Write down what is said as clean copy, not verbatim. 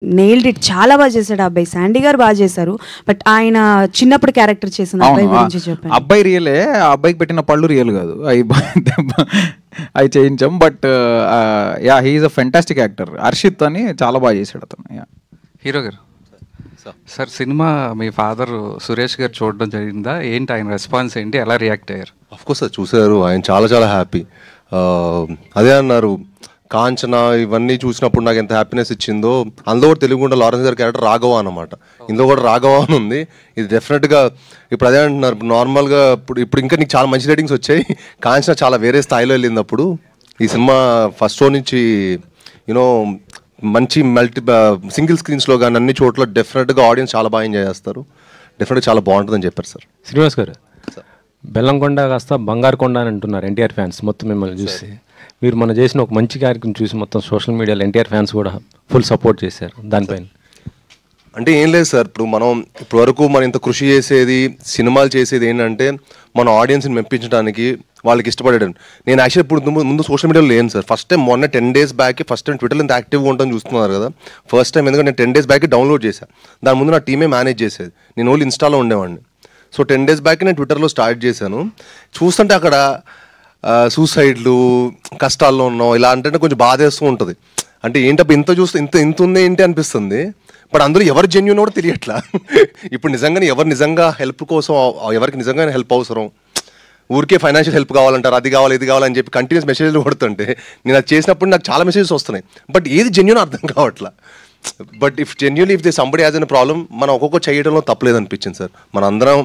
Nailed it. చాలా బాగా చేశాడు ఆ అబ్బాయి. శాండీ గారు బాగా చేశారు. బట్ ఆయన చిన్నప్పుడు క్యారెక్టర్ చేసిన అబ్బాయి గురించి చెప్పాను. అబ్బాయి రియలే, ఆ అబ్బాయికి పెట్టిన పళ్ళు రియల్ కాదు, అవి చేయించాం. But ya, he is a fantastic actor. Harshith అని చాలా బాగా చేశాడు అతను. యా. హీరో గారు సార్, సినిమా మీ ఫాదర్ సురేష్ గారు చూడడం జరిగిందా? ఏంటి ఆయన రెస్పాన్స్ ఏంటి, ఎలా రియాక్ట్ అయ్యారు? అఫ్కోర్స్ సార్ చూశారు, ఆయన చాలా చాలా హ్యాపీ. అదే అన్నారు, కాంచన ఇవన్నీ చూసినప్పుడు నాకు ఎంత హ్యాపీనెస్ ఇచ్చిందో, అందులో కూడా తెలుగుండా లారెన్స్ గారి క్యారెక్టర్ రాఘవ అనమాట. ఇందులో కూడా రాఘవ అని ఉంది. ఇది డెఫినెట్గా ఇప్పుడు అదే అంటున్నారు, నార్మల్గా ఇప్పుడు ఇంకా నీకు చాలా మంచి రేటింగ్స్ వచ్చాయి. కాంచన చాలా వేరే స్థాయిలో వెళ్ళింది. అప్పుడు ఈ సినిమా ఫస్ట్ షో నుంచి యూనో మంచి సింగిల్ స్క్రీన్స్లో కానీ అన్ని చోట్ల డెఫినెట్గా ఆడియన్స్ చాలా బాగా ఎంజాయ్ చేస్తారు. డెఫినెట్గా చాలా బాగుంటుందని చెప్పారు సార్. శ్రీనివాస్ గారు, బెల్లంకొండ కాస్త బంగారు కొండ అని అంటున్నారు ఎన్టీఆర్ ఫ్యాన్స్ మొత్తం మిమ్మల్ని చూసి. మీరు మనం చేసిన ఒక మంచి కార్యక్రమం చూసి మొత్తం సోషల్ మీడియాలో ఎన్టీఆర్ ఫ్యాన్స్ కూడా ఫుల్ సపోర్ట్ చేశారు. దానిపైన అంటే ఏం లేదు సార్, ఇప్పుడు మనం ఇప్పటివరకు మనం ఇంత కృషి చేసేది, సినిమాలు చేసేది ఏంటంటే మన ఆడియన్స్ని మెప్పించడానికి, వాళ్ళకి ఇష్టపడేయడం. నేను యాక్చువల్లీ ఇప్పుడు ముందు సోషల్ మీడియాలో లేను సార్. ఫస్ట్ టైం మొన్న 10 days బ్యాక్ ఫస్ట్ టైం ట్విట్టర్లో ఇంత యాక్టివ్గా ఉంటాను చూస్తున్నారు కదా. ఫస్ట్ టైం ఎందుకంటే నేను 10 days బ్యాక్ డౌన్లోడ్ చేశాను. దాని ముందు నా టీమే మేనేజ్ చేసేది, నేను ఓన్లీ ఇన్స్టాలో ఉండేవాడిని. సో 10 days బ్యాక్ నేను ట్విట్టర్లో స్టార్ట్ చేశాను. చూస్తుంటే అక్కడ సూసైడ్లు, కష్టాల్లో ఉన్నాం ఇలా అంటే కొంచెం బాధేస్తూ ఉంటుంది. అంటే ఏంటప్పుడు ఇంత చూస్తే ఇంత ఉంది ఏంటి అనిపిస్తుంది. బట్ అందులో ఎవరు జెన్యూన్ కూడా తెలియట్లా. ఇప్పుడు నిజంగానే ఎవరు నిజంగా హెల్ప్ కోసం, ఎవరికి నిజంగానే హెల్ప్ అవసరం, ఊరికే ఫైనాన్షియల్ హెల్ప్ కావాలంటారు, అది కావాలి ఇది కావాలని చెప్పి కంటిన్యూస్ మెసేజ్లు కొడుతుంటే నేను అది చేసినప్పుడు నాకు చాలా మెసేజెస్ వస్తున్నాయి. బట్ ఏది జెన్యూన్ అర్థం కావట్లా. But if they somebody has an problem, మనం ఒక్కొక్క చేయడంలో తప్పలేదు అనిపించింది సార్. మన అందరం